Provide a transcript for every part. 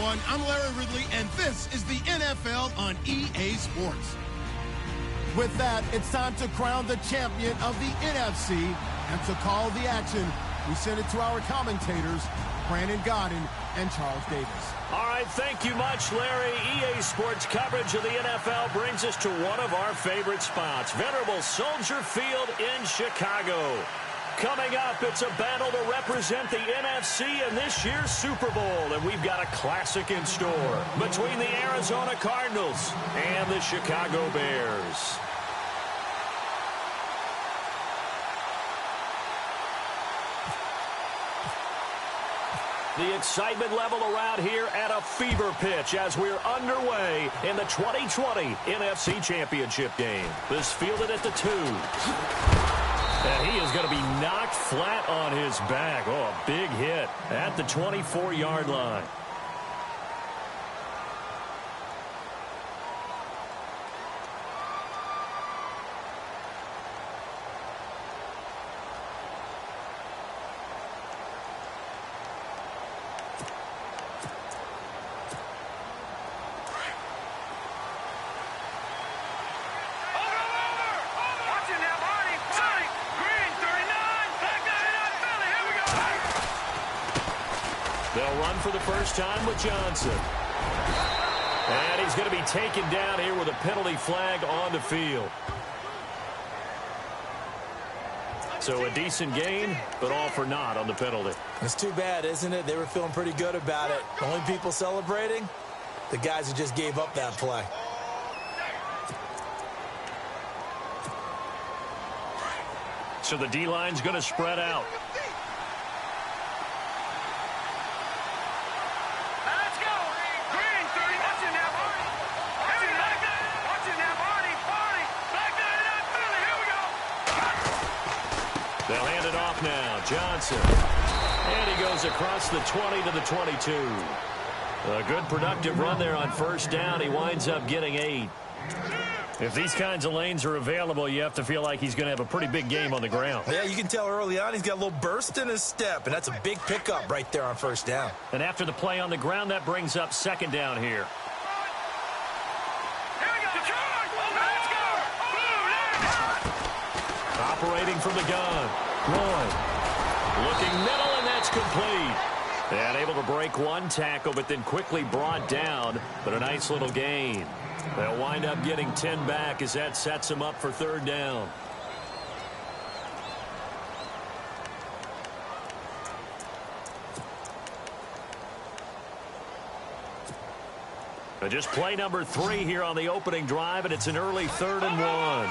everyone. I'm Larry Ridley, and this is the NFL on EA Sports. With that, it's time to crown the champion of the NFC. And to call the action, we send it to our commentators, Brandon Godden and Charles Davis. All right, thank you much, Larry. EA Sports coverage of the NFL brings us to one of our favorite spots, venerable Soldier Field in Chicago. Coming up, it's a battle to represent the NFC in this year's Super Bowl, and we've got a classic in store between the Arizona Cardinals and the Chicago Bears. The excitement level around here at a fever pitch as we're underway in the 2020 NFC Championship game. This fielded at the 2. And he is going to be knocked flat on his back. Oh, a big hit at the 24-yard line. They'll run for the first time with Johnson. And he's going to be taken down here with a penalty flag on the field. So a decent gain, but all for naught on the penalty. It's too bad, isn't it? They were feeling pretty good about it. The only people celebrating, the guys who just gave up that play. So the D-line's going to spread out. They'll hand it off now. Johnson. And he goes across the 20 to the 22. A good productive run there on first down. He winds up getting 8. If these kinds of lanes are available, you have to feel like he's going to have a pretty big game on the ground. Yeah, you can tell early on he's got a little burst in his step, and that's a big pickup right there on first down. And after the play on the ground, that brings up second down here. Operating from the gun. Roy. Looking middle, and that's complete. And able to break one tackle, but then quickly brought down. But a nice little gain. They'll wind up getting 10 back as that sets them up for third down. Just play number 3 here on the opening drive, and it's an early 3rd and 1.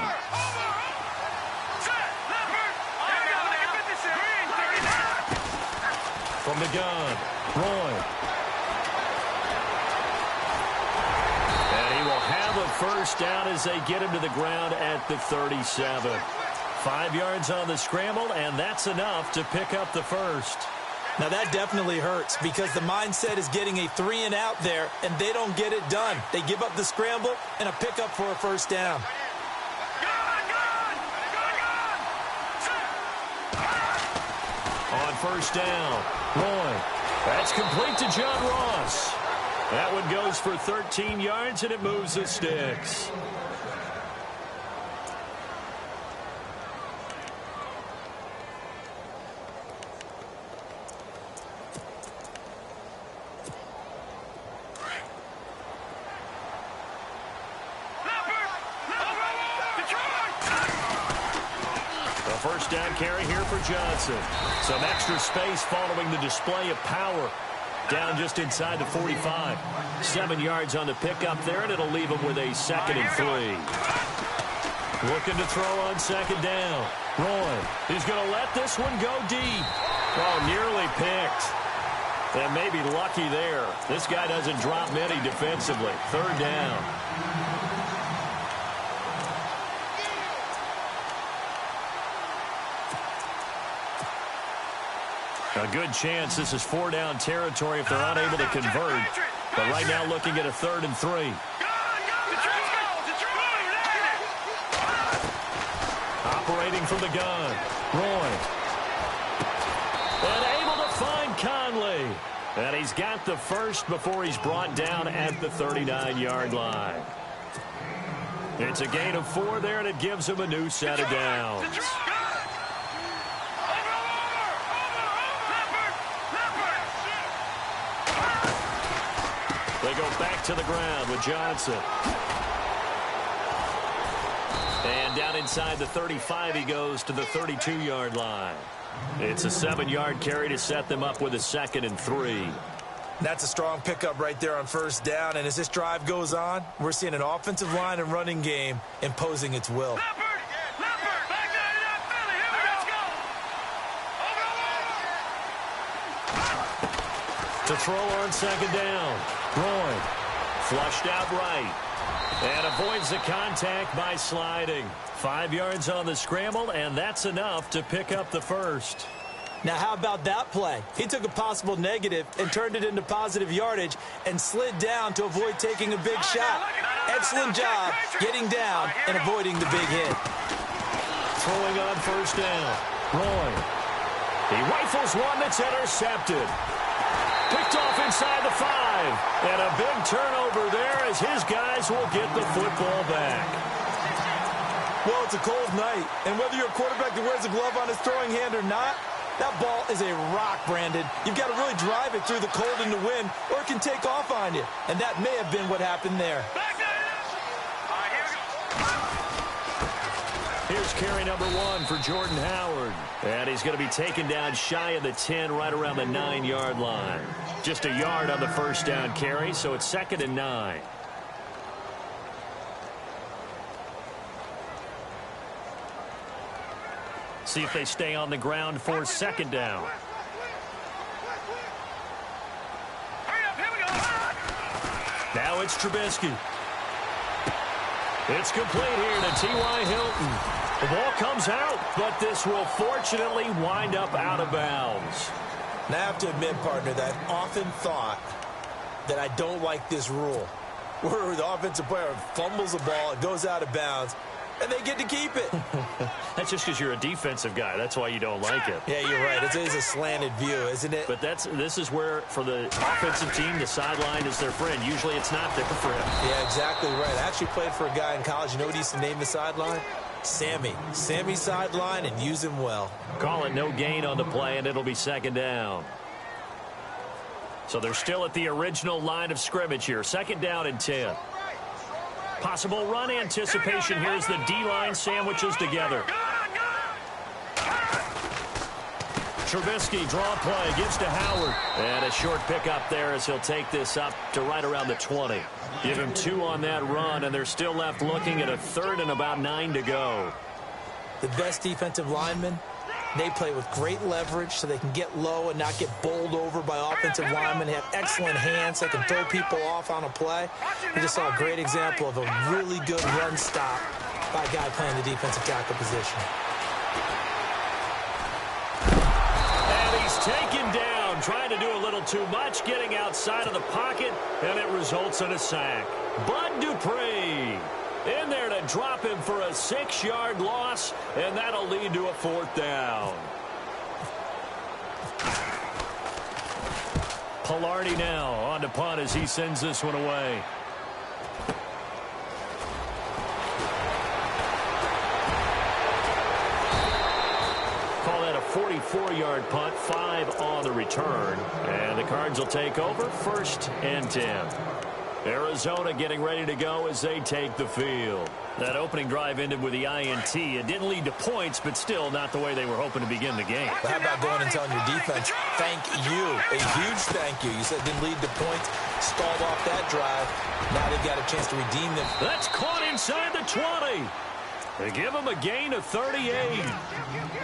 From the gun, Roy. And he will have a first down as they get him to the ground at the 37. 5 yards on the scramble, and that's enough to pick up the first. Now that definitely hurts because the mindset is getting a 3 and out there, and they don't get it done. They give up the scramble and a pickup for a first down. On first down, Roy. That's complete to John Ross. That one goes for 13 yards, and it moves the sticks. First down carry here for Johnson. Some extra space following the display of power. Down just inside the 45. 7 yards on the pickup there, and it'll leave him with a 2nd and 3. Looking to throw on second down. Roy, he's going to let this one go deep. Oh, nearly picked. And maybe lucky there. This guy doesn't drop many defensively. Third down. A good chance this is 4-down territory if they're unable to convert. But right now looking at a 3rd and 3. Operating from the gun. Roy. And able to find Conley. And he's got the first before he's brought down at the 39-yard line. It's a gain of 4 there, and it gives him a new set of downs. They go back to the ground with Johnson. And down inside the 35, he goes to the 32-yard line. It's a 7-yard carry to set them up with a 2nd and 3. That's a strong pickup right there on first down. And as this drive goes on, we're seeing an offensive line and running game imposing its will. To throw on 2nd down. Roy flushed out right. And avoids the contact by sliding. 5 yards on the scramble, and that's enough to pick up the first. Now, how about that play? He took a possible negative and turned it into positive yardage and slid down to avoid taking a big shot. Excellent job getting down and avoiding the big hit. Throwing on first down. Roy. He rifles one that's intercepted. Picked off inside the 5. And a big turnover there as his guys will get the football back. Well, it's a cold night, and whether you're a quarterback that wears a glove on his throwing hand or not, that ball is a rock, Brandon. You've got to really drive it through the cold and the wind, or it can take off on you. And that may have been what happened there. Here's carry number 1 for Jordan Howard. And he's going to be taken down shy of the 10, right around the 9-yard line. Just a yard on the first down carry, so it's 2nd and 9. See if they stay on the ground for 2nd down. Now it's Trubisky. It's complete here to T.Y. Hilton. The ball comes out, but this will fortunately wind up out of bounds. Now, I have to admit, partner, that I've often thought that I don't like this rule, where the offensive player fumbles the ball, it goes out of bounds, and they get to keep it. That's just because you're a defensive guy. That's why you don't like it. Yeah, you're right. It is a slanted view, isn't it? But this is where, for the offensive team, the sideline is their friend. Usually it's not their friend. Yeah, exactly right. I actually played for a guy in college. You know what he used to name the sideline? Sammy. Sammy sideline, and use him well. Call it no gain on the play, and it'll be 2nd down. So they're still at the original line of scrimmage here. 2nd down and 10. Possible run anticipation. Here's the D-line sandwiches together. Trubisky, draw play, gives to Howard. And a short pickup there as he'll take this up to right around the 20. Give him 2 on that run, and they're still left looking at a 3rd and about 9 to go. The best defensive linemen, they play with great leverage so they can get low and not get bowled over by offensive linemen. They have excellent hands. They can throw people off on a play. We just saw a great example of a really good run stop by a guy playing the defensive tackle position. And he's taken down, trying to do a little too much, getting outside of the pocket, and it results in a sack. Bud Dupree in there to drop him for a 6-yard loss, and that'll lead to a 4th down. Pilardi now on to punt as he sends this one away. Call that a 44-yard punt, 5 on the return. And the Cards will take over, 1st and 10. Arizona getting ready to go as they take the field. That opening drive ended with the INT. It didn't lead to points, but still not the way they were hoping to begin the game. But how about going and telling your defense, thank you, a huge thank you. You said it didn't lead to points, stalled off that drive. Now they've got a chance to redeem them. That's caught inside the 20. They give him a gain of 38.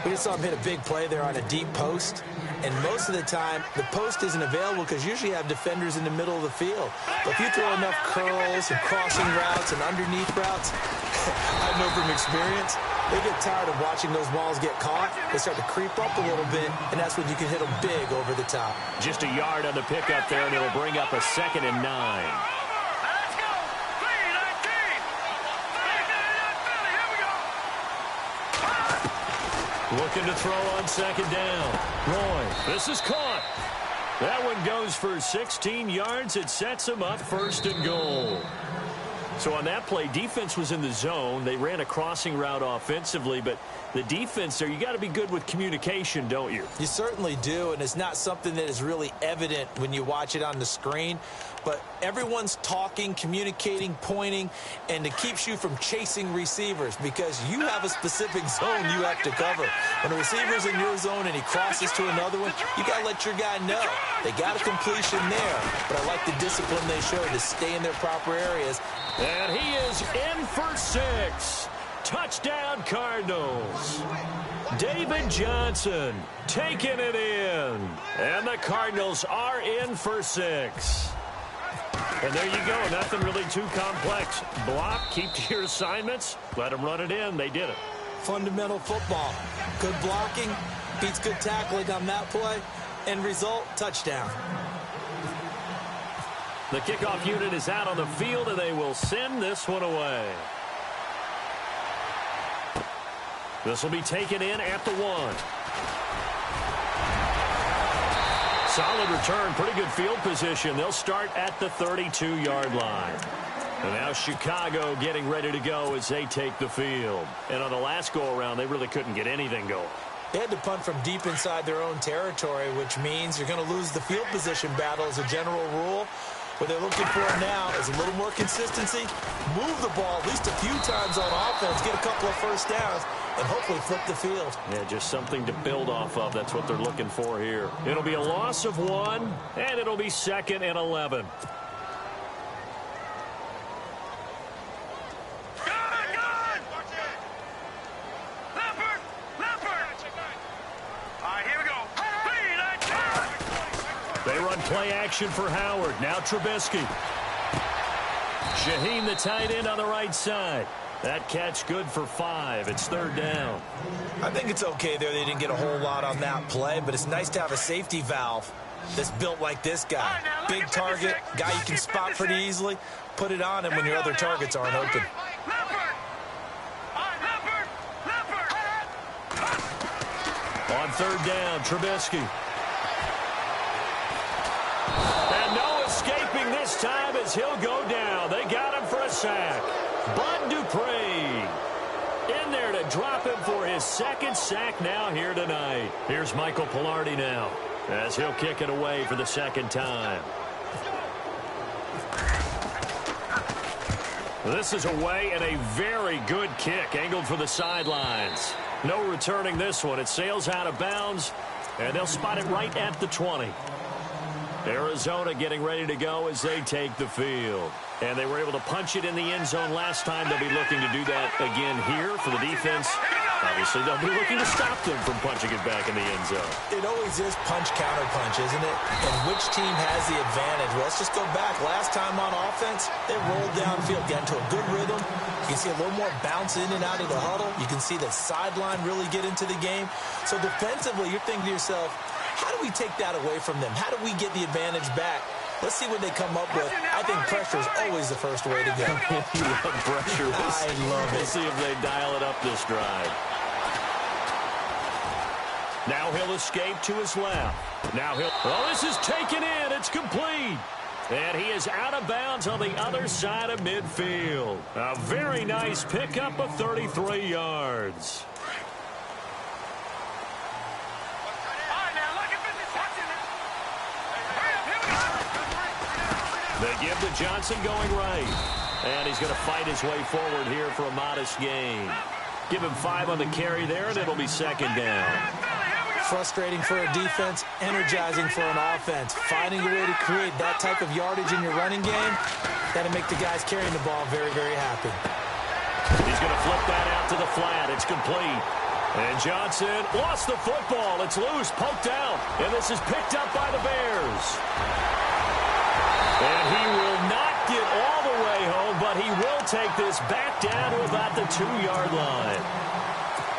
We just saw him hit a big play there on a deep post. And most of the time, the post isn't available because usually you have defenders in the middle of the field. But if you throw enough curls and crossing routes and underneath routes, I know from experience, they get tired of watching those balls get caught. They start to creep up a little bit, and that's when you can hit them big over the top. Just a yard on the pickup there, and it'll bring up a 2nd and 9. Looking to throw on 2nd down. Roy, this is caught. That one goes for 16 yards. It sets them up 1st and goal. So on that play, defense was in the zone. They ran a crossing route offensively, but the defense there, you got to be good with communication, don't you? You certainly do, and it's not something that is really evident when you watch it on the screen. But everyone's talking, communicating, pointing, and it keeps you from chasing receivers because you have a specific zone you have to cover. When a receiver's in your zone and he crosses to another one, you got to let your guy know. They got a completion there, but I like the discipline they showed to stay in their proper areas. And he is in for 6. Touchdown, Cardinals. David Johnson taking it in. And the Cardinals are in for 6. And there you go. Nothing really too complex. Block, keep to your assignments, let them run it in. They did it. Fundamental football. Good blocking, beats good tackling on that play. End result, touchdown. The kickoff unit is out on the field, and they will send this one away. This will be taken in at the 1. Solid return, pretty good field position. They'll start at the 32-yard line. And now Chicago getting ready to go as they take the field. And on the last go-around, they really couldn't get anything going. They had to punt from deep inside their own territory, which means you're going to lose the field position battle as a general rule. What they're looking for now is a little more consistency, move the ball at least a few times on offense, get a couple of first downs, and hopefully flip the field. Yeah, just something to build off of. That's what they're looking for here. It'll be a loss of 1, and it'll be 2nd and 11. They run play action for Howard. Now Trubisky. Shaheen, the tight end, on the right side. That catch good for 5. It's 3rd down. I think it's okay there. They didn't get a whole lot on that play, but it's nice to have a safety valve that's built like this guy. Big target, guy you can spot pretty easily. Put it on him when your other targets aren't open. On 3rd down, Trubisky. And no escaping this time as he'll go down. They got him for a sack. Bud Dupree in there to drop him for his 2nd sack now here tonight. Here's Michael Pilardi now as he'll kick it away for the 2nd time. This is away and a very good kick angled for the sidelines. No returning this one. It sails out of bounds, and they'll spot it right at the 20. Arizona getting ready to go as they take the field. And they were able to punch it in the end zone last time. They'll be looking to do that again here for the defense. Obviously, they'll be looking to stop them from punching it back in the end zone. It always is punch-counter-punch, isn't it? And which team has the advantage? Well, let's just go back. Last time on offense, they rolled downfield, got into a good rhythm. You can see a little more bounce in and out of the huddle. You can see the sideline really get into the game. So defensively, you're thinking to yourself, how do we take that away from them? How do we get the advantage back? Let's see what they come up with. I think pressure is always the first way to go. You love pressure. I love it. We'll see if they dial it up this drive. Now he'll escape to his left. Now he'll... Oh, this is taken in. It's complete. And he is out of bounds on the other side of midfield. A very nice pickup of 33 yards. They give to Johnson going right. And he's going to fight his way forward here for a modest gain. Give him 5 on the carry there, and it'll be 2nd down. Frustrating for a defense, energizing for an offense. Finding a way to create that type of yardage in your running game, that'll make the guys carrying the ball very, very happy. He's going to flip that out to the flat. It's complete. And Johnson lost the football. It's loose, poked out. And this is picked up by the Bears. And he will not get all the way home, but he will take this back down to about the 2-yard line.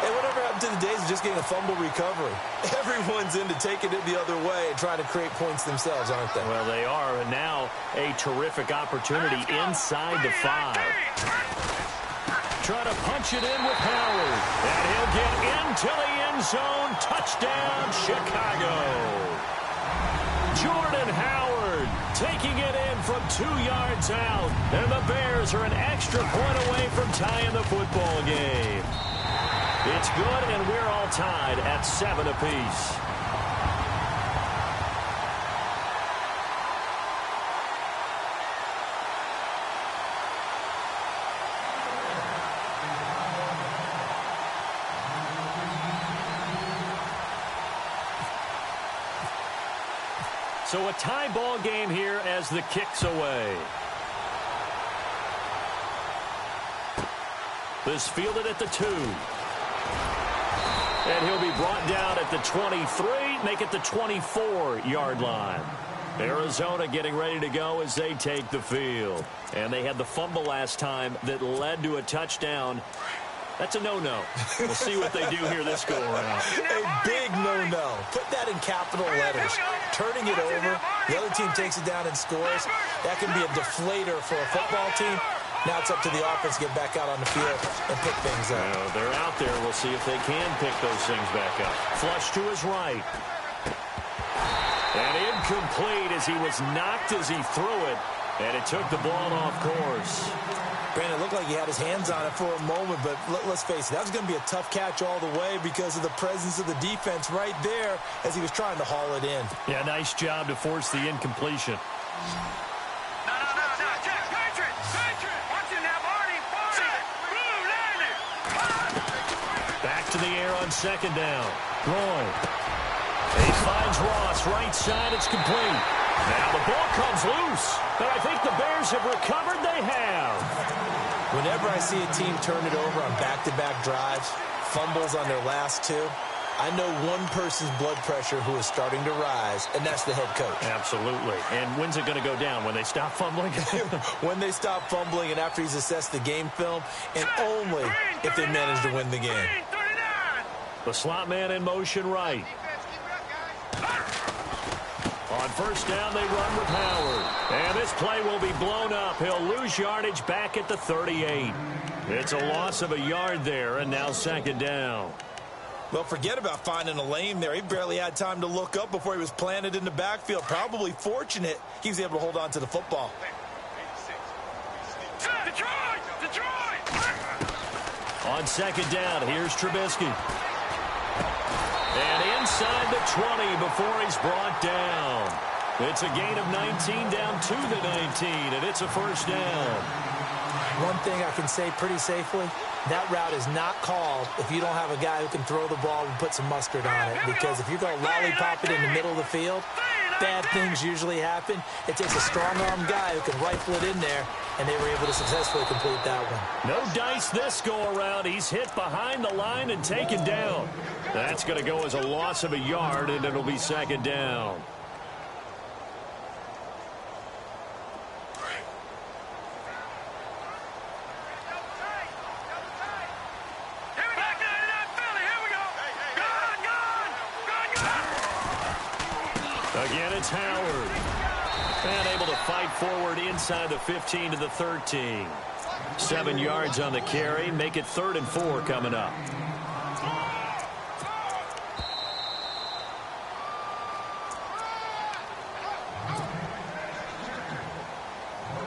Hey, whatever happened to the days of just getting a fumble recovery? Everyone's into taking it the other way and trying to create points themselves, aren't they? Well, they are, and now a terrific opportunity inside the 5. Trying to punch it in with Howard. And he'll get into the end zone. Touchdown, Chicago. Jordan Howard taking it in from 2 yards out. And the Bears are an extra point away from tying the football game. It's good, and we're all tied at 7 apiece. So a tie ball game here as the kick's away. This fielded at the 2. And he'll be brought down at the 23, make it the 24-yard line. Arizona getting ready to go as they take the field. And they had the fumble last time that led to a touchdown. That's a no-no. We'll see what they do here this go-around. A big no-no. Put that in capital letters. Turning it over, the other team takes it down and scores. That can be a deflator for a football team. Now it's up to the offense to get back out on the field and pick things up. They're out there. We'll see if they can pick those things back up. Flush to his right. And incomplete as he was knocked as he threw it. And it took the ball off course. Brandon, it looked like he had his hands on it for a moment, but let's face it, that was going to be a tough catch all the way because of the presence of the defense right there as he was trying to haul it in. Yeah, nice job to force the incompletion. Back to the air on second down. Roy. He finds Ross, right side, it's complete. Now the ball comes loose, and I think the Bears have recovered. They have. Whenever I see a team turn it over on back-to-back drives, fumbles on their last 2, I know one person's blood pressure who is starting to rise, and that's the head coach. Absolutely. And when's it going to go down? When they stop fumbling? When they stop fumbling and after he's assessed the game film, and only if they manage to win the game. The slot man in motion right. On first down, they run with Howard. And this play will be blown up. He'll lose yardage back at the 38. It's a loss of a yard there, and now second down. Well, forget about finding a lane there. He barely had time to look up before he was planted in the backfield. Probably fortunate he was able to hold on to the football. On second down, here's Trubisky. And inside the 20 before he's brought down. It's a gain of 19 down to the 19, and it's a first down. One thing I can say pretty safely, that route is not called if you don't have a guy who can throw the ball and put some mustard on it. Because if you're going to lollipop it in the middle of the field, bad things usually happen. It takes a strong-arm guy who can rifle it in there, and they were able to successfully complete that one. No dice this go-around. He's hit behind the line and taken down. That's going to go as a loss of a yard, and it'll be second down. Again, it's Howard. And able to fight forward inside the 15 to the 13. 7 yards on the carry. Make it 3rd and 4 coming up.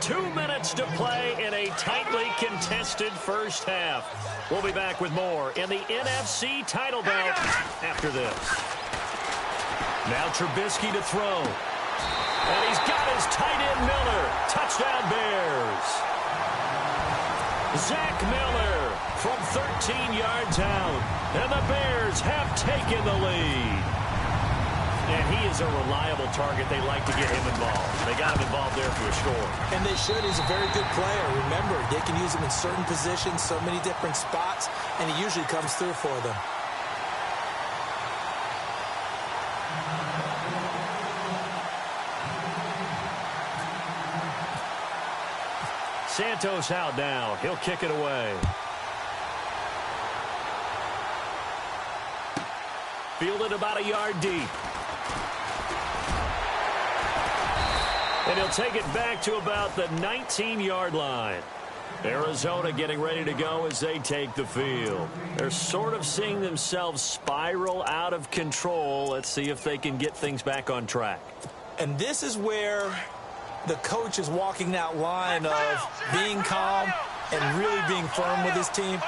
Two minutes to play in a tightly contested first half. We'll be back with more in the NFC title bout after this. Now Trubisky to throw. And he's got his tight end Miller. Touchdown Bears. Zach Miller from 13 yards out. And the Bears have taken the lead. And he is a reliable target. They like to get him involved. They got him involved there for a score. And they should. He's a very good player. Remember, they can use him in certain positions, so many different spots, and he usually comes through for them. Santos out now. He'll kick it away. Fielded about a yard deep. And he'll take it back to about the 19-yard line. Arizona getting ready to go as they take the field. They're sort of seeing themselves spiral out of control. Let's see if they can get things back on track. And this is where the coach is walking that line of being calm and really being firm with his team.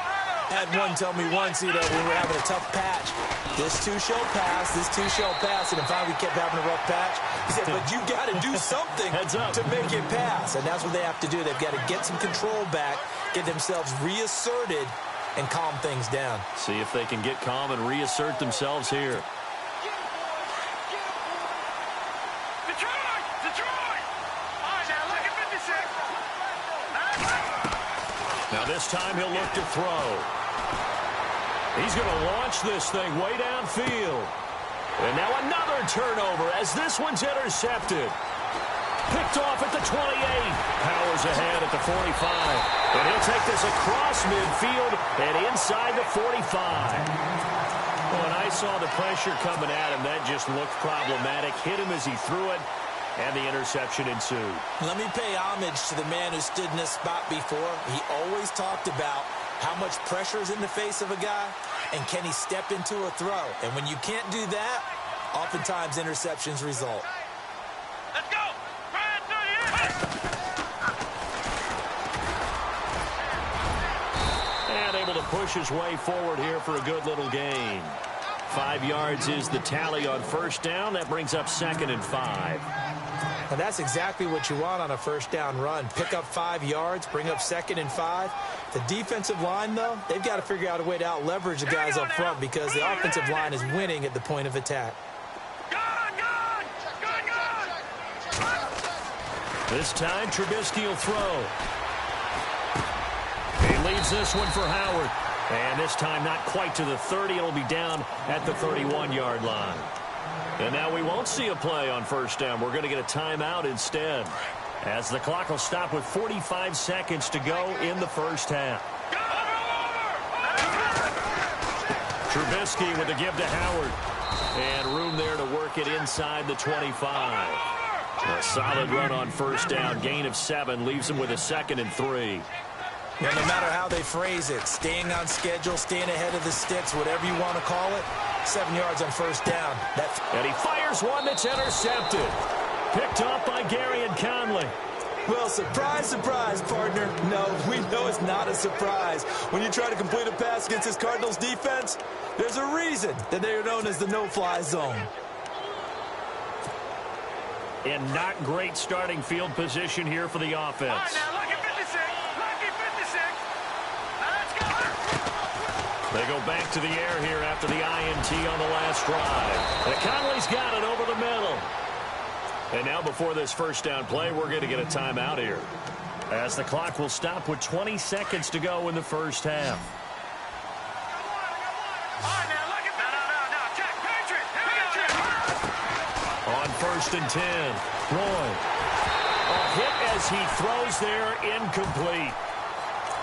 I had one tell me once, when we were having a tough patch, this too shall pass, this too shall pass, and finally we kept having a rough patch. He said, but you got to do something to make it pass, and that's what they have to do. They've got to get some control back, get themselves reasserted, and calm things down. See if they can get calm and reassert themselves here. Now this time he'll look to throw. He's going to launch this thing way downfield. And now another turnover as this one's intercepted. Picked off at the 28. Powers ahead at the 45. And he'll take this across midfield and inside the 45. When I saw the pressure coming at him, that just looked problematic. Hit him as he threw it. And the interception ensued. Let me pay homage to the man who stood in this spot before. He always talked about how much pressure is in the face of a guy, and can he step into a throw. And when you can't do that, oftentimes interceptions result. Let's go! And able to push his way forward here for a good little gain. 5 yards is the tally on first down. That brings up 2nd and 5. And that's exactly what you want on a first down run. Pick up 5 yards, bring up 2nd and 5. The defensive line, though, they've got to figure out a way to out-leverage the guys up front because the offensive line is winning at the point of attack. This time, Trubisky will throw. He leads this one for Howard. And this time not quite to the 30. It'll be down at the 31-yard line. And now we won't see a play on first down. We're going to get a timeout instead, as the clock will stop with 45 seconds to go in the first half. Trubisky with the give to Howard. And room there to work it inside the 25. A solid run on first down. Gain of 7 leaves him with a 2nd and 3. Yeah, no matter how they phrase it, staying on schedule, staying ahead of the sticks, whatever you want to call it, 7 yards on first down. And he fires one that's intercepted. Picked off by Gary and Conley. Well, surprise, surprise, partner. No, we know it's not a surprise. When you try to complete a pass against this Cardinals defense, there's a reason that they are known as the no-fly zone. And not great starting field position here for the offense. They go back to the air here after the INT on the last drive. And Conley's got it over the middle. And now before this first down play, we're going to get a timeout here, as the clock will stop with 20 seconds to go in the first half. On 1st and 10, Roy. A hit as he throws there, incomplete.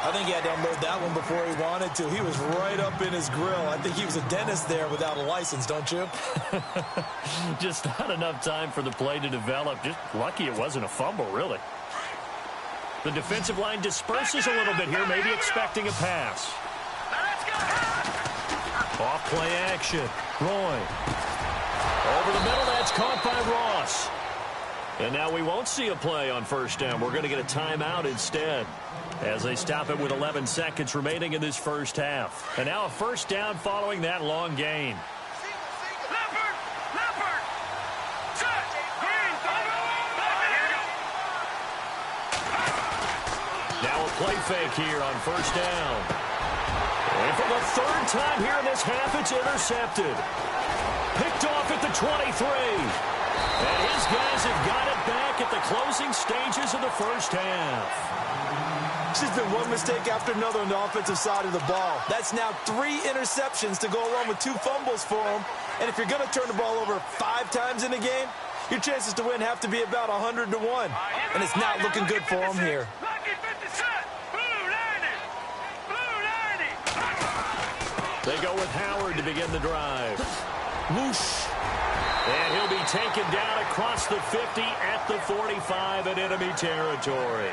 I think he had to unload that one before he wanted to. He was right up in his grill. I think he was a dentist there without a license, don't you? Just not enough time for the play to develop. Just lucky it wasn't a fumble, really. The defensive line disperses a little bit here, maybe expecting a pass. Off play action. Roy. Over the middle, that's caught by Ross. And now we won't see a play on first down. We're going to get a timeout instead, as they stop it with 11 seconds remaining in this first half. And now a first down following that long gain. Now a play fake here on first down. And for the 3rd time here in this half, it's intercepted. Picked off at the 23. And his guys have got it back at the closing stages of the first half. It's just been one mistake after another on the offensive side of the ball. That's now 3 interceptions to go along with 2 fumbles for him. And if you're going to turn the ball over 5 times in a game, your chances to win have to be about 100 to 1. And it's not looking good for him here. They go with Howard to begin the drive. Whoosh. And he'll be taken down across the 50 at the 45 in enemy territory.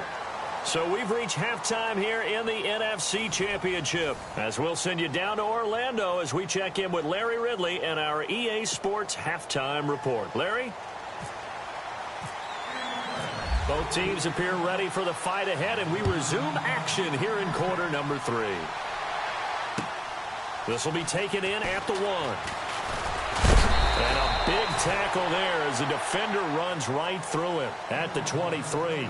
So we've reached halftime here in the NFC Championship, as we'll send you down to Orlando as we check in with Larry Ridley and our EA Sports Halftime Report. Larry? Both teams appear ready for the fight ahead, and we resume action here in quarter number 3. This will be taken in at the 1. And a big tackle there as the defender runs right through him at the 23.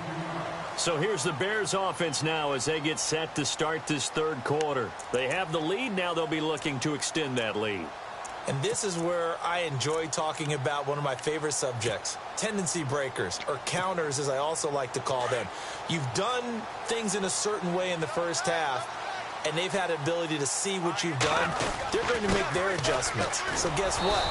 So here's the Bears offense now as they get set to start this third quarter. They have the lead. Now they'll be looking to extend that lead. And this is where I enjoy talking about one of my favorite subjects, tendency breakers, or counters as I also like to call them. You've done things in a certain way in the first half, and they've had the ability to see what you've done. They're going to make their adjustments. So guess what?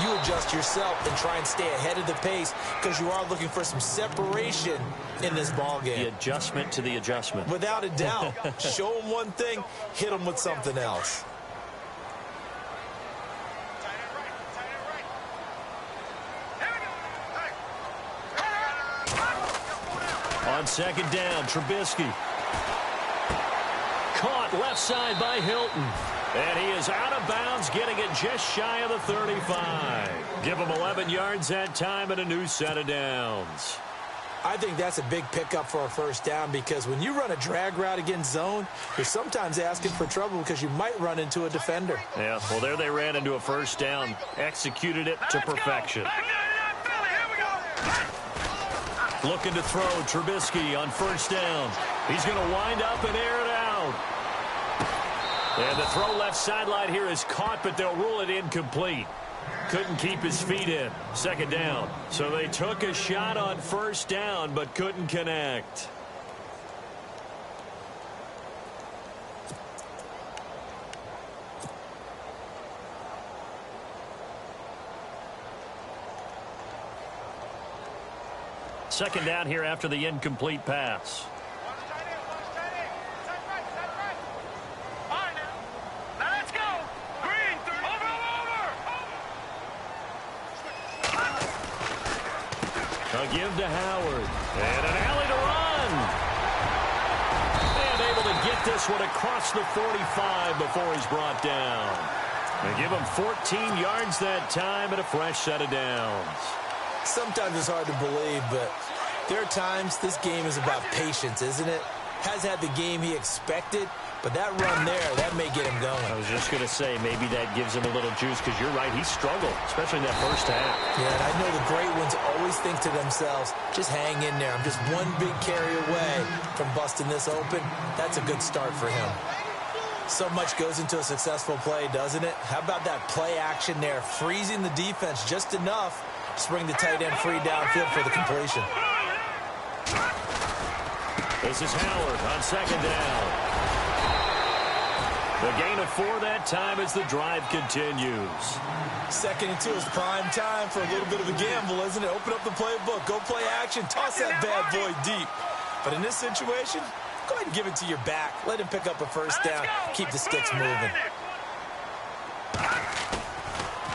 You adjust yourself and try and stay ahead of the pace because you are looking for some separation in this ball game. The adjustment to the adjustment. Without a doubt. Show them one thing, hit them with something else. On second down, Trubisky. Caught left side by Hilton. And he is out of bounds, getting it just shy of the 35. Give him 11 yards that time and a new set of downs. I think that's a big pickup for a first down because when you run a drag route against zone, you're sometimes asking for trouble because you might run into a defender. Yeah, well, there they ran into a first down, executed it to perfection. Looking to throw, Trubisky on first down. He's going to wind up and air it out. And the throw left sideline here is caught, but they'll rule it incomplete. Couldn't keep his feet in. Second down. So they took a shot on first down, but couldn't connect. Second down here after the incomplete pass. They'll give to Howard. And an alley to run. And able to get this one across the 45 before he's brought down. They give him 14 yards that time and a fresh set of downs. Sometimes it's hard to believe, but there are times this game is about patience, isn't it? Has had the game he expected, but that run there, that may get him going. I was just going to say, maybe that gives him a little juice, because you're right, he struggled, especially in that first half. Yeah, and I know the great ones always think to themselves, just hang in there. I'm just one big carry away from busting this open. That's a good start for him. So much goes into a successful play, doesn't it? How about that play action there, freezing the defense just enough to bring the tight end free downfield for the completion. This is Howard on second down. The gain of 4 that time as the drive continues. Second and 2 is prime time for a little bit of a gamble, isn't it? Open up the playbook, go play action, toss that bad boy deep. But in this situation, go ahead and give it to your back. Let him pick up a first down. Keep the sticks moving.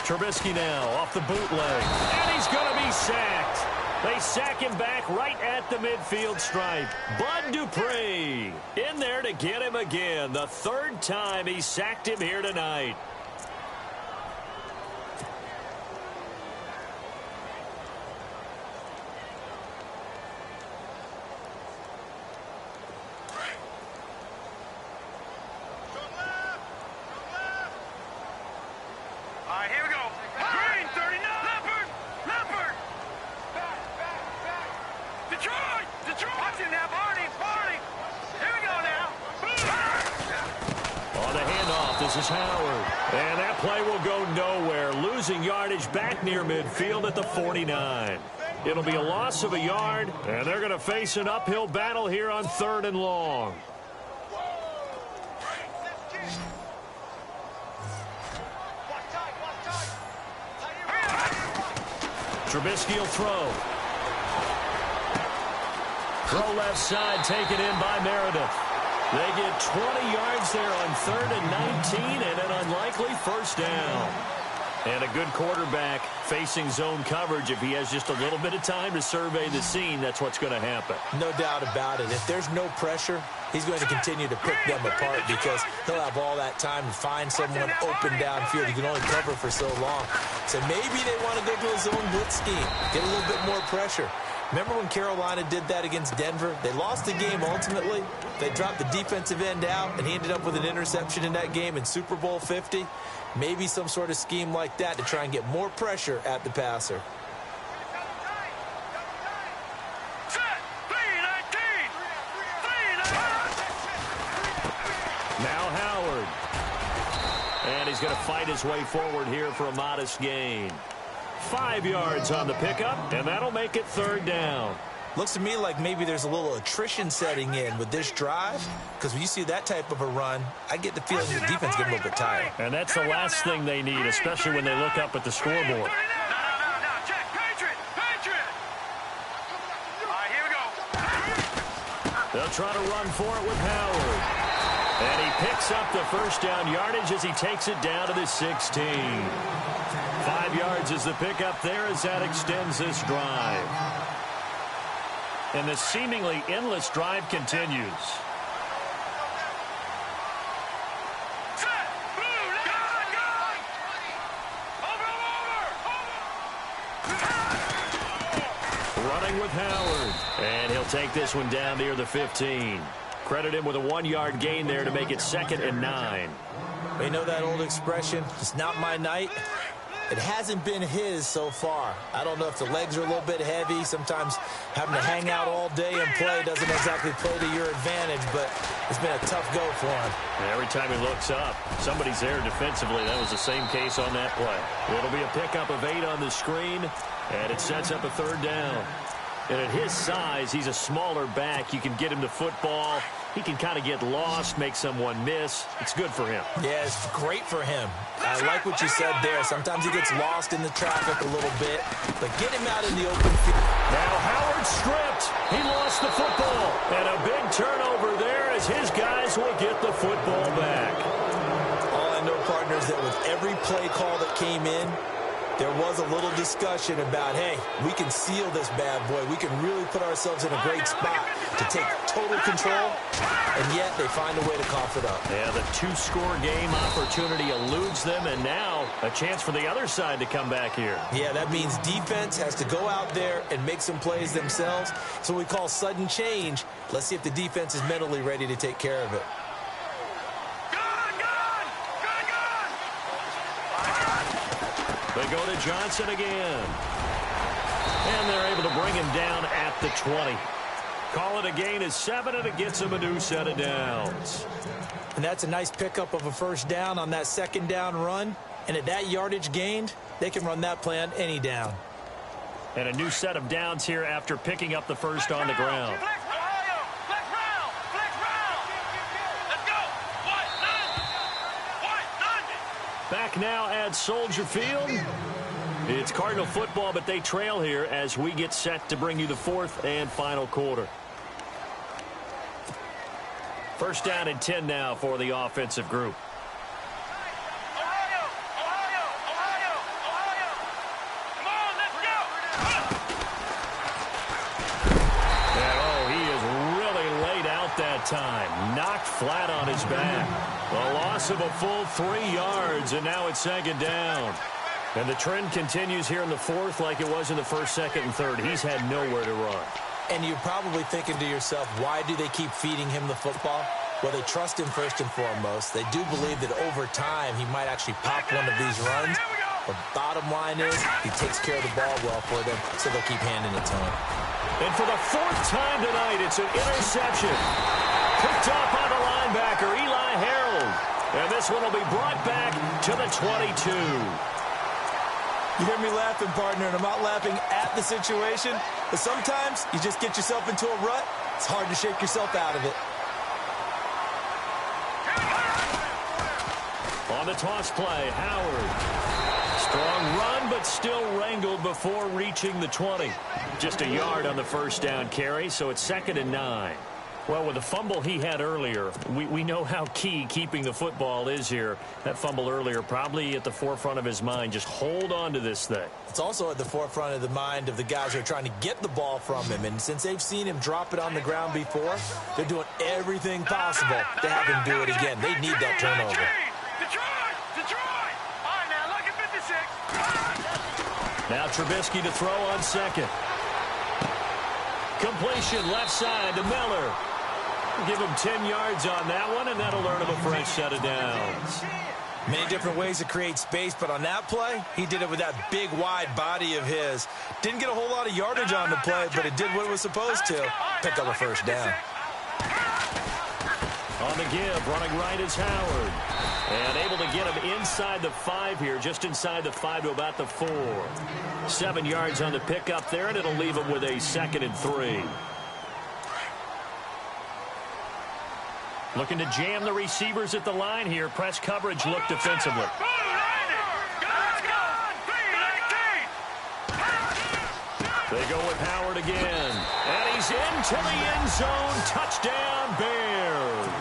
Trubisky now off the bootleg. And he's going to be sacked. They sack him back right at the midfield stripe. Bud Dupree in there to get him again. The third time he sacked him here tonight. This is Howard. And that play will go nowhere. Losing yardage back near midfield at the 49. It'll be a loss of a yard, and they're going to face an uphill battle here on 3rd and long. Trubisky will throw. Throw left side, taken in by Meredith. They get 20 yards there on 3rd and 19 and an unlikely first down. And a good quarterback facing zone coverage. If he has just a little bit of time to survey the scene, that's what's going to happen. No doubt about it. If there's no pressure, he's going to continue to pick them apart because he'll have all that time to find someone open downfield. He can only cover for so long. So maybe they want to go to a zone blitz scheme, get a little bit more pressure. Remember when Carolina did that against Denver? They lost the game ultimately. They dropped the defensive end out, and he ended up with an interception in that game in Super Bowl 50. Maybe some sort of scheme like that to try and get more pressure at the passer. Now Howard. And he's going to fight his way forward here for a modest gain. 5 yards on the pickup, and that'll make it third down. Looks to me like maybe there's a little attrition setting in with this drive, because when you see that type of a run, I get the feeling the defense getting a little bit tired. And that's the last thing they need, especially when they look up at the scoreboard. No, check. Patriot. All right, here we go. They'll try to run for it with Howard. And he picks up the first down yardage as he takes it down to the 16. 5 yards is the pickup there as that extends this drive. And the seemingly endless drive continues. Running with Howard. And he'll take this one down near the 15. Credit him with a 1-yard gain there to make it 2nd and 9. You know that old expression, it's not my night? It hasn't been his so far. I don't know if the legs are a little bit heavy. Sometimes having to hang out all day and play doesn't exactly play to your advantage, but it's been a tough go for him. And every time he looks up, somebody's there defensively. That was the same case on that play. It'll be a pickup of 8 on the screen, and it sets up a third down. And at his size, he's a smaller back. You can get him the football. He can kind of get lost, make someone miss. It's good for him. Yeah, it's great for him. I like what you said there. Sometimes he gets lost in the traffic a little bit, but get him out in the open field. Now Howard stripped. He lost the football. And a big turnover there as his guys will get the football back. All I know, partners, that with every play call that came in, there was a little discussion about, hey, we can seal this bad boy. We can really put ourselves in a great spot to take total control, and yet they find a way to cough it up. Yeah, the 2-score game opportunity eludes them, and now a chance for the other side to come back here. Yeah, that means defense has to go out there and make some plays themselves. So we call sudden change. Let's see if the defense is mentally ready to take care of it. They go to Johnson again. And they're able to bring him down at the 20. Call it a gain of 7, and it gets him a new set of downs. And that's a nice pickup of a first down on that second down run. And at that yardage gained, they can run that play on any down. And a new set of downs here after picking up the first on the ground. Back now at Soldier Field. It's Cardinal football, but they trail here as we get set to bring you the 4th and final quarter. First down and 10 now for the offensive group. That time knocked flat on his back. A loss of a full 3 yards, and now it's 2nd down. And the trend continues here in the 4th like it was in the 1st, 2nd, and 3rd. He's had nowhere to run. And you're probably thinking to yourself, why do they keep feeding him the football? Well, they trust him first and foremost. They do believe that over time he might actually pop one of these runs. But bottom line is he takes care of the ball well for them, so they'll keep handing it to him. And for the 4th time tonight, it's an interception. Picked up by the linebacker, Eli Harold. And this one will be brought back to the 22. You hear me laughing, partner, and I'm not laughing at the situation. But sometimes you just get yourself into a rut. It's hard to shake yourself out of it. On the toss play, Howard. Strong run, but still wrangled before reaching the 20. Just a yard on the first down carry, so it's 2nd and 9. Well, with the fumble he had earlier, we know how key keeping the football is here. That fumble earlier probably at the forefront of his mind. Just hold on to this thing. It's also at the forefront of the mind of the guys who are trying to get the ball from him. And since they've seen him drop it on the ground before, they're doing everything possible to have him do it again. They need that turnover. Now Trubisky to throw on 2nd. Completion left side to Miller. Give him 10 yards on that one, and that'll earn him a fresh set of downs. Many different ways to create space, but on that play, he did it with that big, wide body of his. Didn't get a whole lot of yardage on the play, but it did what it was supposed to. Pick up a first down. On the give, running right is Howard. And able to get him inside the 5 here, just inside the 5 to about the 4. 7 yards on the pickup there, and it'll leave him with a 2nd and 3. Looking to jam the receivers at the line here. Press coverage look defensively. They go with Howard again. And he's into the end zone. Touchdown, Bears.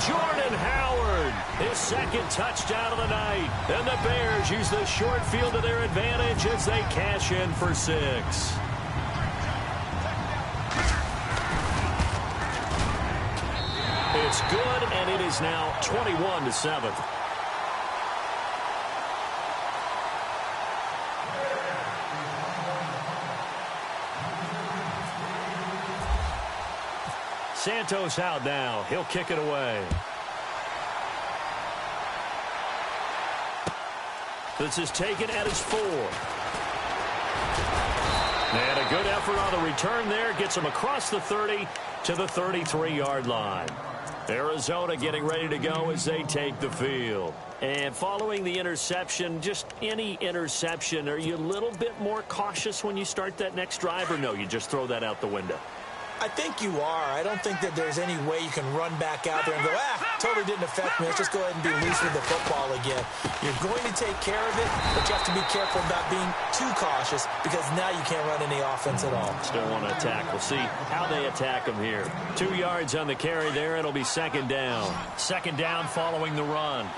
Jordan Howard, his 2nd touchdown of the night. And the Bears use the short field to their advantage as they cash in for 6. It's good, and it is now 21-7. Santos out now. He'll kick it away. This is taken at his 4. And a good effort on the return there. Gets him across the 30 to the 33-yard line. Arizona getting ready to go as they take the field. And following the interception, just any interception, are you a little bit more cautious when you start that next drive, or no, you just throw that out the window? I think you are. I don't think that there's any way you can run back out there and go, totally didn't affect me. Let's just go ahead and be loose with the football again. You're going to take care of it, but you have to be careful about being too cautious because now you can't run any offense at all. Still want to attack. We'll see how they attack them here. 2 yards on the carry there. It'll be 2nd down. 2nd down following the run.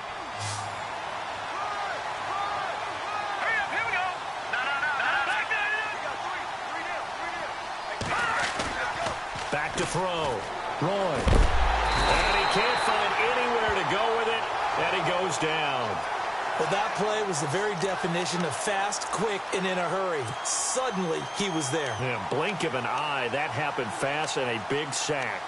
Back to throw. Roy. And he can't find anywhere to go with it, and he goes down. Well, that play was the very definition of fast, quick, and in a hurry. Suddenly, he was there. Yeah, blink of an eye. That happened fast and a big sack.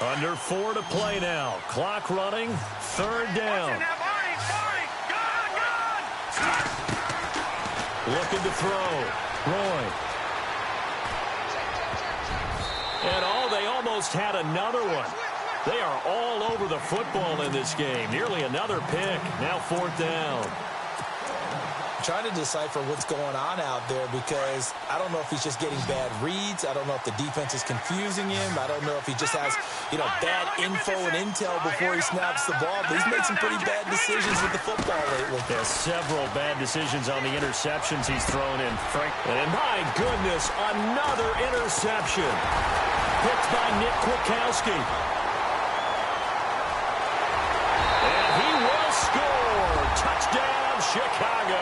Under 4 to play now. Clock running. 3rd down. Looking to throw. Roy. And they almost had another one. They are all over the football in this game. Nearly another pick. Now 4th down. Trying to decipher what's going on out there because I don't know if he's just getting bad reads. I don't know if the defense is confusing him. I don't know if he just has, bad info and intel before he snaps the ball. But he's made some pretty bad decisions with the football lately. Yeah, several bad decisions on the interceptions he's thrown in. And my goodness, another interception. Picked by Nick Kwiatkowski. And he will score. Touchdown, Chicago.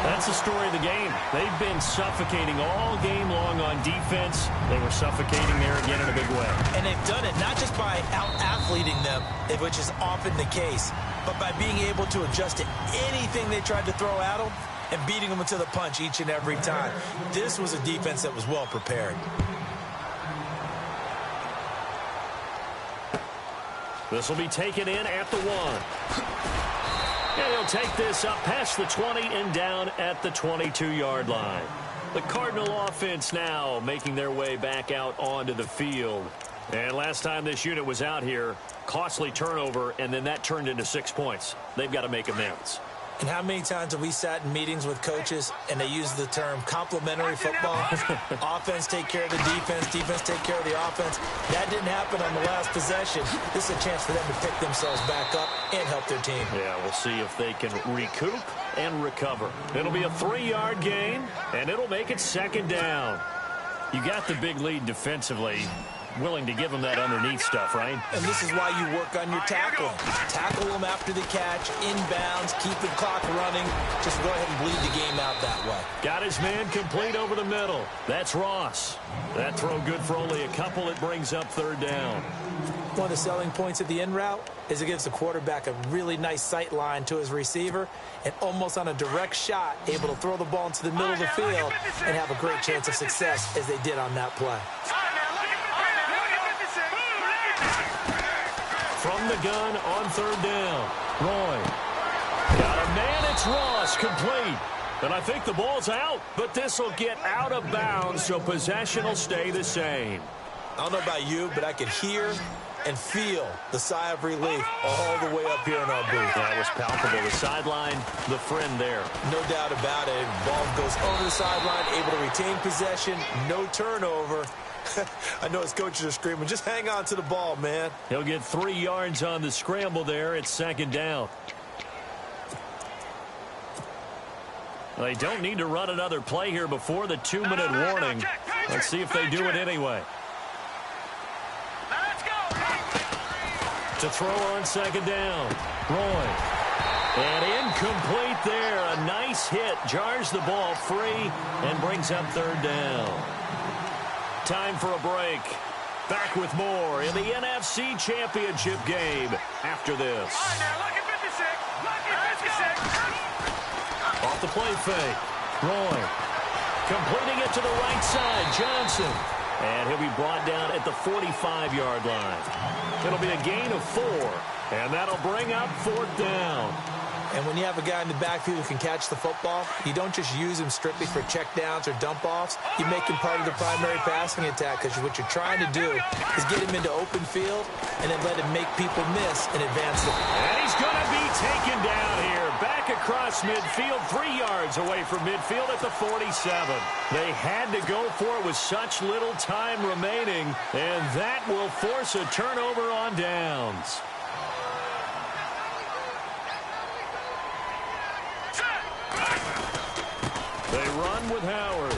That's the story of the game. They've been suffocating all game long on defense. They were suffocating there again in a big way. And they've done it not just by out-athleting them, which is often the case, but by being able to adjust to anything they tried to throw at them and beating them to the punch each and every time. This was a defense that was well prepared. This will be taken in at the 1. And he'll take this up past the 20 and down at the 22-yard line. The Cardinal offense now making their way back out onto the field. And last time this unit was out here, costly turnover, and then that turned into 6 points. They've got to make amends. And how many times have we sat in meetings with coaches and they use the term complementary football? Offense take care of the defense, defense take care of the offense. That didn't happen on the last possession. This is a chance for them to pick themselves back up and help their team. Yeah, we'll see if they can recoup and recover. It'll be a 3-yard gain, and it'll make it 2nd down. You got the big lead defensively. willing to give him that underneath stuff, right? And this is why you work on your tackling. Tackle them after the catch, inbounds, keep the clock running. Just go ahead and bleed the game out that way. Got his man complete over the middle. That's Ross. That throw good for only a couple. It brings up third down. One of the selling points of the in route is it gives the quarterback a really nice sight line to his receiver and almost on a direct shot able to throw the ball into the middle of the field and have a great chance of success as they did on that play. From the gun on third down. Roy. Got a man. It's Ross. Complete. And I think the ball's out, but this will get out of bounds, so possession will stay the same. I don't know about you, but I could hear and feel the sigh of relief all the way up here in our booth. That was palpable. The sideline, the friend there. No doubt about it. Ball goes over the sideline, able to retain possession, no turnover. I know his coaches are screaming, just hang on to the ball, man. He'll get 3 yards on the scramble there. It's second down. They don't need to run another play here before the 2-minute warning. Let's see if they do it anyway. To throw on second down. Roy. And incomplete there. A nice hit. Jars the ball free and brings up third down. Time for a break. Back with more in the NFC Championship game after this. Off the play fake. Roy. Completing it to the right side. Johnson. And he'll be brought down at the 45-yard line. It'll be a gain of 4. And that'll bring up fourth down. And when you have a guy in the backfield who can catch the football, you don't just use him strictly for checkdowns or dump-offs. You make him part of the primary passing attack because what you're trying to do is get him into open field and then let him make people miss and advance them. And he's going to be taken down here. Back across midfield, 3 yards away from midfield at the 47. They had to go for it with such little time remaining, and that will force a turnover on downs. They run with Howard.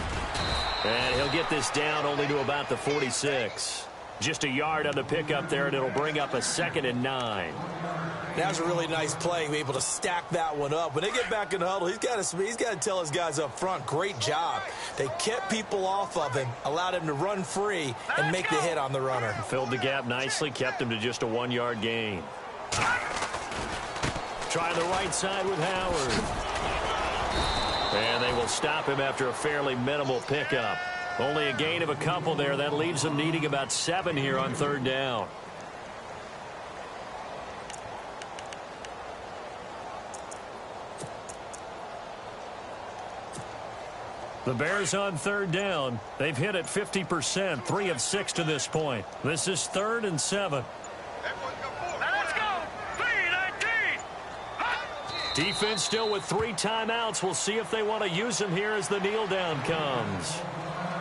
And he'll get this down only to about the 46. Just a yard on the pickup there, and it'll bring up a 2nd and 9. That was a really nice play, able to stack that one up. When they get back in the huddle, he's got to tell his guys up front, great job. They kept people off of him, allowed him to run free, and make the hit on the runner. Filled the gap nicely, kept him to just a 1-yard gain. Trying the right side with Howard. And they will stop him after a fairly minimal pickup. Only a gain of a couple there. That leaves them needing about 7 here on third down. The Bears on third down. They've hit it 50%, 3 of 6 to this point. This is 3rd and 7. Defense still with 3 timeouts. We'll see if they want to use them here as the kneel down comes.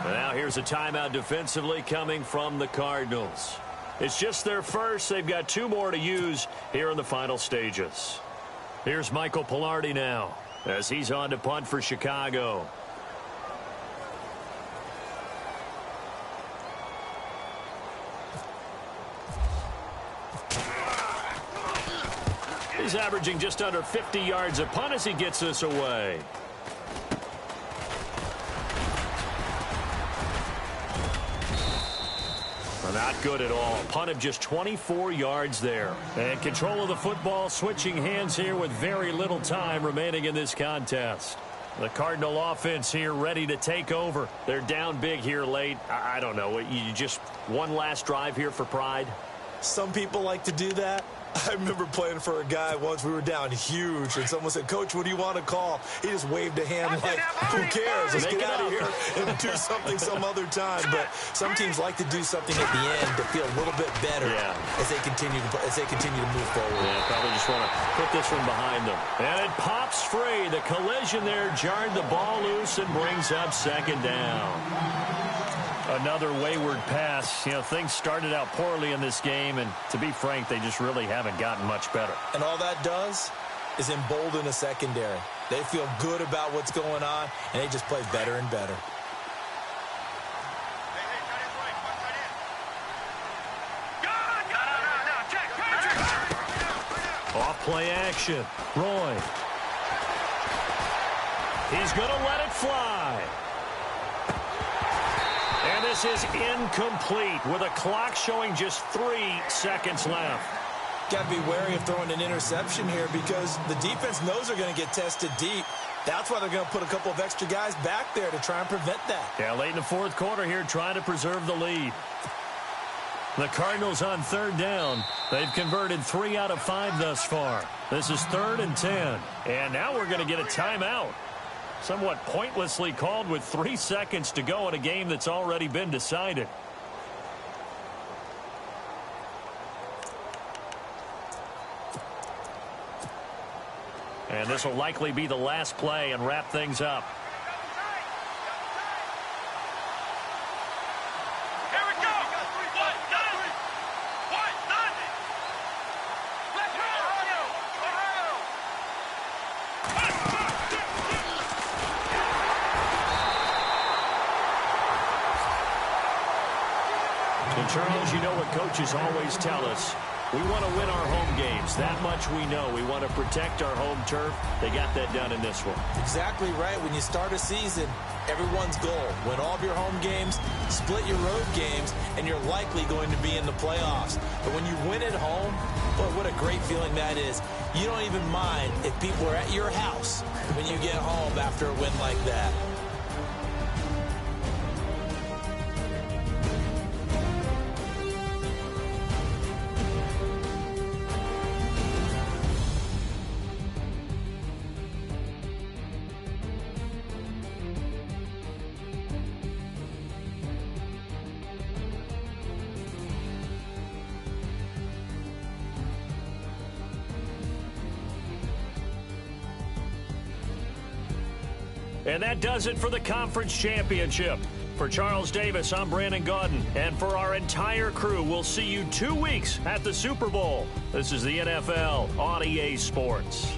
Now here's a timeout defensively coming from the Cardinals. It's just their first. They've got 2 more to use here in the final stages. Here's Michael Pilardi now as he's on to punt for Chicago. He's averaging just under 50 yards a punt as he gets this away. Not good at all. Punt of just 24 yards there. And control of the football, switching hands here with very little time remaining in this contest. The Cardinal offense here ready to take over. They're down big here late. I don't know. You just one last drive here for pride? Some people like to do that. I remember playing for a guy once. We were down huge, and someone said, "Coach, what do you want to call?" He just waved a hand like, "Who cares? Let's get out of here and do something some other time." But some teams like to do something at the end to feel a little bit better as they continue to move forward. Yeah, probably just want to put this one behind them. And it pops free. The collision there jarred the ball loose and brings up second down. Another wayward pass. You know, things started out poorly in this game, and to be frank, they just really haven't gotten much better. And all that does is embolden a secondary. They feel good about what's going on, and they just play better and better. Play action. Roy. He's going to let it fly. And this is incomplete with a clock showing just 3 seconds left. Got to be wary of throwing an interception here because the defense knows they're going to get tested deep. That's why they're going to put a couple of extra guys back there to try and prevent that. Yeah, late in the fourth quarter here trying to preserve the lead. The Cardinals on 3rd down. They've converted 3 out of 5 thus far. This is 3rd and 10. And now we're going to get a timeout. Somewhat pointlessly called with 3 seconds to go in a game that's already been decided. And this will likely be the last play and wrap things up. Here we go. What? Nothing. What? Nothing. Let's go. And Charles, you know what coaches always tell us. We want to win our home games. That much we know. We want to protect our home turf. They got that done in this one. Exactly right. When you start a season, everyone's goal: win all of your home games, split your road games, and you're likely going to be in the playoffs. But when you win at home, boy, what a great feeling that is. You don't even mind if people are at your house when you get home after a win like that. And that does it for the conference championship. For Charles Davis, I'm Brandon Gaudin. And for our entire crew, we'll see you 2 weeks at the Super Bowl. This is the NFL on EA Sports.